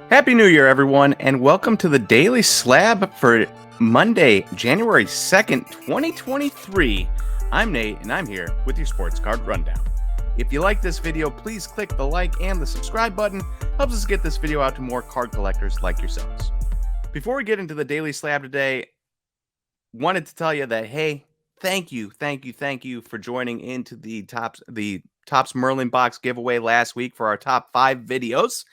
Happy New Year, everyone, and welcome to the Daily Slab for Monday, January 2nd, 2023. I'm Nate, and I'm here with your sports card rundown. If you like this video, please click the like and the subscribe button. Helps us get this video out to more card collectors like yourselves. Before we get into the Daily Slab today, wanted to tell you that, hey, thank you for joining into the Topps Merlin box giveaway last week for our top 5 videos.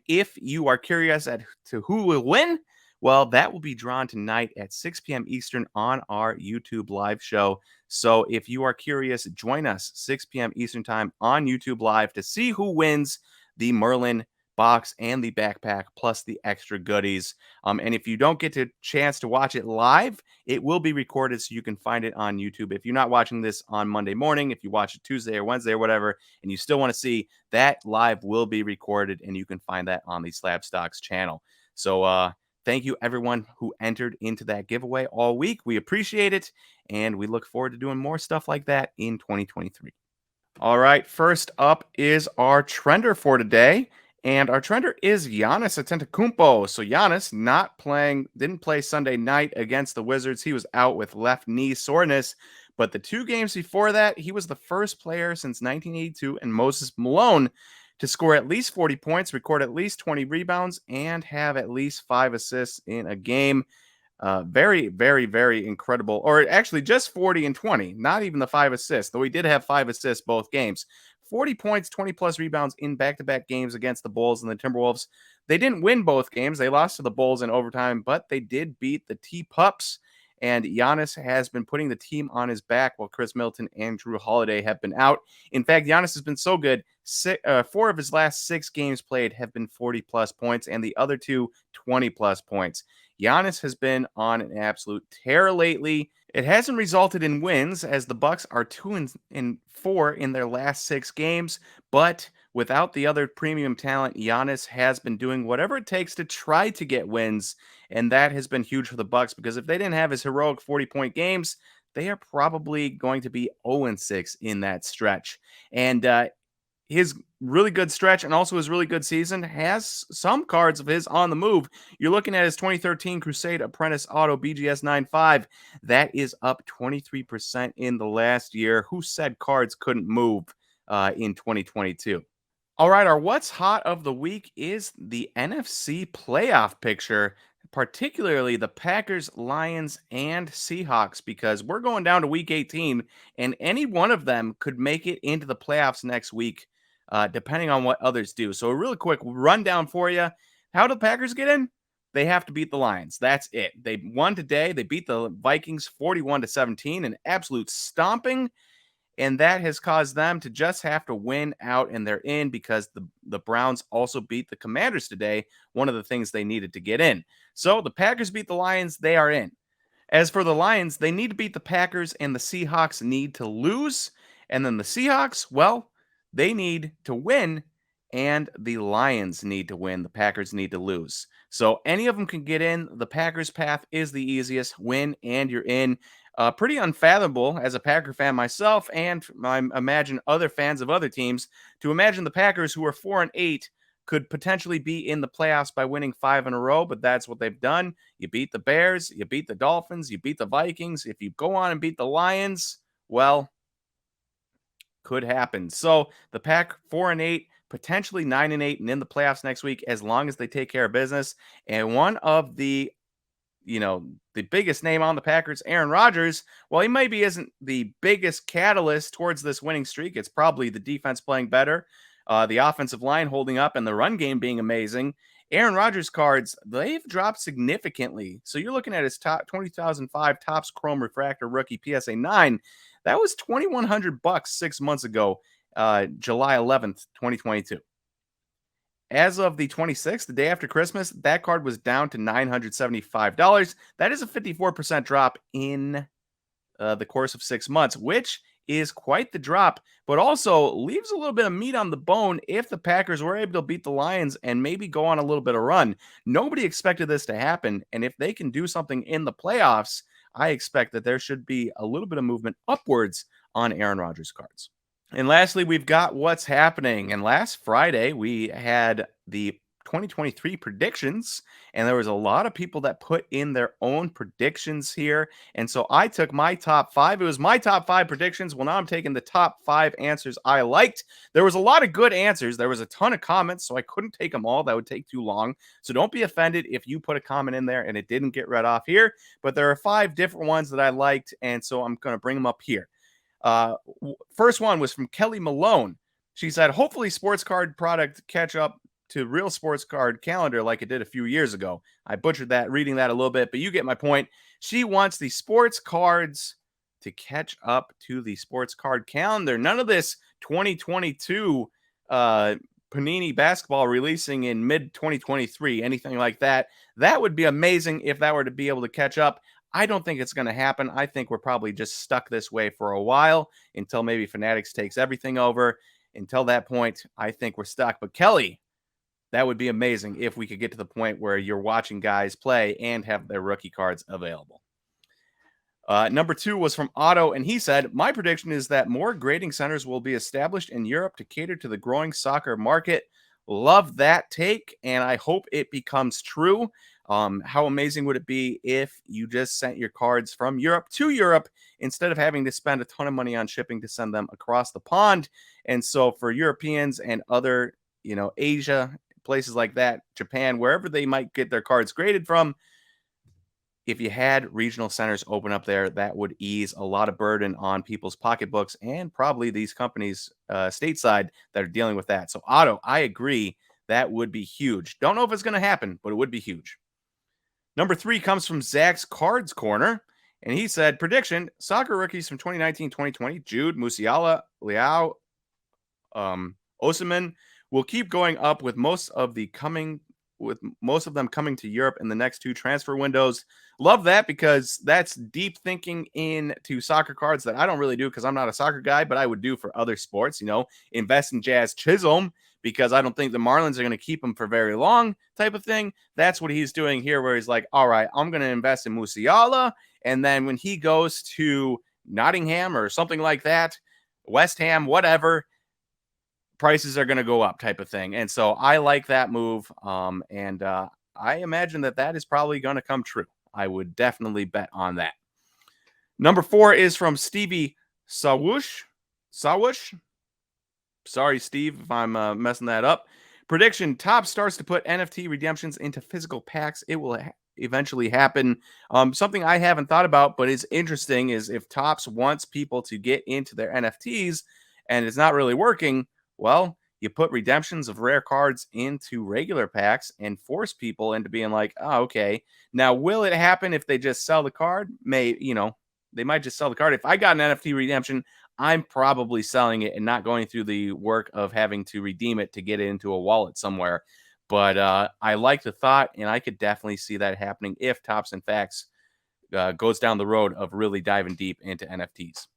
If you are curious as to who will win, well, that will be drawn tonight at 6 p.m. Eastern on our YouTube live show. So if you are curious, join us 6 p.m. Eastern time on YouTube live to see who wins the Merlin box and the backpack plus the extra goodies. And if you don't get a chance to watch it live, it will be recorded so you can find it on YouTube. If you're not watching this on Monday morning, if you watch it Tuesday or Wednesday or whatever, and you still want to see that live, will be recorded, and you can find that on the SlabStox channel. So thank you everyone who entered into that giveaway all week. We appreciate it, and we look forward to doing more stuff like that in 2023. All right, first up is our trender for today. And our trender is Giannis Antetokounmpo. So Giannis didn't play Sunday night against the Wizards. He was out with left knee soreness. But the 2 games before that, he was the first player since 1982 and Moses Malone to score at least 40 points, record at least 20 rebounds, and have at least 5 assists in a game. Very, very, very incredible. Or actually just 40 and 20, not even the 5 assists, though he did have 5 assists both games. 40 points, 20 plus rebounds in back-to-back games against the Bulls and the Timberwolves. They didn't win both games. They lost to the Bulls in overtime, but they did beat the T-Pups. And Giannis has been putting the team on his back while Chris Middleton and Drew Holiday have been out. In fact, Giannis has been so good. 4 of his last 6 games played have been 40-plus points, and the other 2, 20-plus points. Giannis has been on an absolute tear lately. It hasn't resulted in wins, as the Bucks are 2-4 in their last 6 games, but without the other premium talent, Giannis has been doing whatever it takes to try to get wins, and that has been huge for the Bucks, because if they didn't have his heroic 40-point games, they are probably going to be 0-6 in that stretch. And his really good stretch and also his really good season has some cards of his on the move. You're looking at his 2013 Crusade Apprentice Auto BGS 95. That is up 23% in the last year. Who said cards couldn't move in 2022? All right, our what's hot of the week is the NFC playoff picture, particularly the Packers, Lions, and Seahawks, because we're going down to week 18, and any one of them could make it into the playoffs next week, depending on what others do. So a really quick rundown for you. How do the Packers get in? They have to beat the Lions. That's it. They won today. They beat the Vikings 41-17, an absolute stomping. And that has caused them to just have to win out, and they're in, because the Browns also beat the Commanders today, one of the things they needed to get in. So the Packers beat the Lions, they are in. As for the Lions, they need to beat the Packers, and the Seahawks need to lose. And then the Seahawks, well, they need to win, and the Lions need to win. The Packers need to lose. So any of them can get in. The Packers' path is the easiest. Win, and you're in. Pretty unfathomable as a Packer fan myself, and I imagine other fans of other teams, to imagine the Packers, who are 4-8, could potentially be in the playoffs by winning 5 in a row, but that's what they've done. You beat the Bears, you beat the Dolphins, you beat the Vikings. If you go on and beat the Lions, well, could happen. So the Pack 4-8, potentially 9-8, and in the playoffs next week, as long as they take care of business. And one of the biggest name on the Packers, Aaron Rodgers, well, he maybe isn't the biggest catalyst towards this winning streak. It's probably the defense playing better, the offensive line holding up, and the run game being amazing. Aaron Rodgers cards, they've dropped significantly. So you're looking at his top 2005 Topps Chrome Refractor Rookie PSA 9. That was $2,100 6 months ago, July 11th, 2022. As of the 26th, the day after Christmas, that card was down to $975. That is a 54% drop in the course of 6 months, which is quite the drop, but also leaves a little bit of meat on the bone if the Packers were able to beat the Lions and maybe go on a little bit of run. Nobody expected this to happen, and if they can do something in the playoffs, I expect that there should be a little bit of movement upwards on Aaron Rodgers cards. And lastly, we've got what's happening. And last Friday, we had the 2023 predictions, and there was a lot of people that put in their own predictions here. And so I took my top 5. It was my top 5 predictions. Well, now I'm taking the top 5 answers I liked. There was a lot of good answers. There was a ton of comments, so I couldn't take them all. That would take too long. So don't be offended if you put a comment in there and it didn't get read off here. But there are 5 different ones that I liked, and so I'm going to bring them up here. First one was from Kelly Malone. She said, hopefully sports card product catch up to real sports card calendar like it did a few years ago. I butchered that reading that a little bit, but you get my point. She wants the sports cards to catch up to the sports card calendar. None of this 2022 Panini basketball releasing in mid-2023, anything like that. That would be amazing if that were to be able to catch up. I don't think it's going to happen. I think we're probably just stuck this way for a while until maybe Fanatics takes everything over. Until that point, I think we're stuck. But Kelly, that would be amazing if we could get to the point where you're watching guys play and have their rookie cards available. Number 2 was from Otto, and he said, my prediction is that more grading centers will be established in Europe to cater to the growing soccer market. Love that take, and I hope it becomes true. How amazing would it be if you just sent your cards from Europe to Europe instead of having to spend a ton of money on shipping to send them across the pond? And so for Europeans and other, Asia, places like that, Japan, wherever they might get their cards graded from, if you had regional centers open up there, that would ease a lot of burden on people's pocketbooks and probably these companies stateside that are dealing with that. So Otto, I agree. That would be huge. Don't know if it's going to happen, but it would be huge. Number 3 comes from Zach's Cards Corner, and he said, prediction, soccer rookies from 2019-2020, Jude, Musiala, Leao, Osimhen, will keep going up with most of them coming to Europe in the next 2 transfer windows. Love that, because that's deep thinking into soccer cards that I don't really do because I'm not a soccer guy, but I would do for other sports, invest in Jazz Chisholm because I don't think the Marlins are going to keep him for very long type of thing. That's what he's doing here, where he's like, all right, I'm going to invest in Musiala. And then when he goes to Nottingham or something like that, West Ham, whatever, prices are going to go up type of thing. And so I like that move. And I imagine that is probably going to come true. I would definitely bet on that. Number 4 is from Stevie Sawush. Sorry, Steve, if I'm messing that up. Prediction, Topps starts to put NFT redemptions into physical packs. It will eventually happen. Something I haven't thought about, but is interesting, is if Topps wants people to get into their NFTs and it's not really working, well, you put redemptions of rare cards into regular packs and force people into being like, oh, okay. Now, will it happen if they just sell the card? They might just sell the card. If I got an NFT redemption, I'm probably selling it and not going through the work of having to redeem it to get it into a wallet somewhere. But I like the thought, and I could definitely see that happening if Topps and Facts goes down the road of really diving deep into NFTs.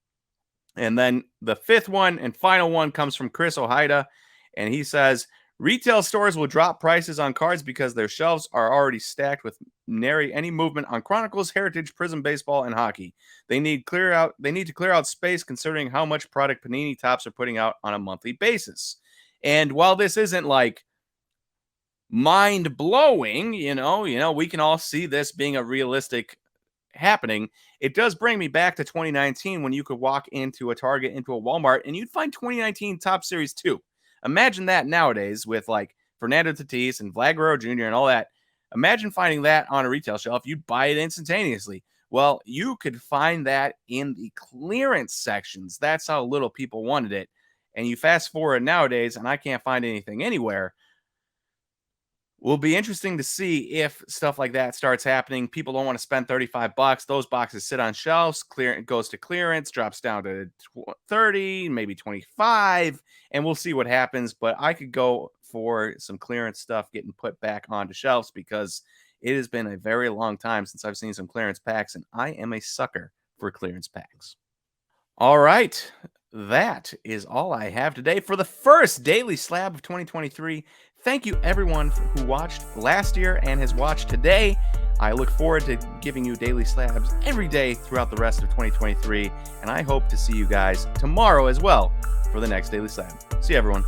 And then the 5th one and final one comes from Chris Ojeda, and he says, retail stores will drop prices on cards because their shelves are already stacked with nary any movement on Chronicles, Heritage, Prism, Baseball, and Hockey. They need to clear out space considering how much product Panini Topps are putting out on a monthly basis. And while this isn't like mind-blowing, we can all see this being a realistic happening. It does bring me back to 2019 when you could walk into a Target, into a Walmart, and you'd find 2019 Topps Series 2. Imagine that nowadays with like Fernando Tatis and Vlad Guerrero Jr. and all that. Imagine finding that on a retail shelf. You'd buy it instantaneously. Well, you could find that in the clearance sections. That's how little people wanted it. And you fast forward nowadays, and I can't find anything anywhere. Will be interesting to see if stuff like that starts happening. People don't want to spend $35. Those boxes sit on shelves. It goes to clearance, drops down to 30, maybe 25, and we'll see what happens. But I could go for some clearance stuff getting put back onto shelves because it has been a very long time since I've seen some clearance packs, and I am a sucker for clearance packs. All right. That is all I have today for the first Daily Slab of 2023. Thank you, everyone who watched last year and has watched today. I look forward to giving you Daily Slabs every day throughout the rest of 2023, and I hope to see you guys tomorrow as well for the next Daily Slab. See you, everyone.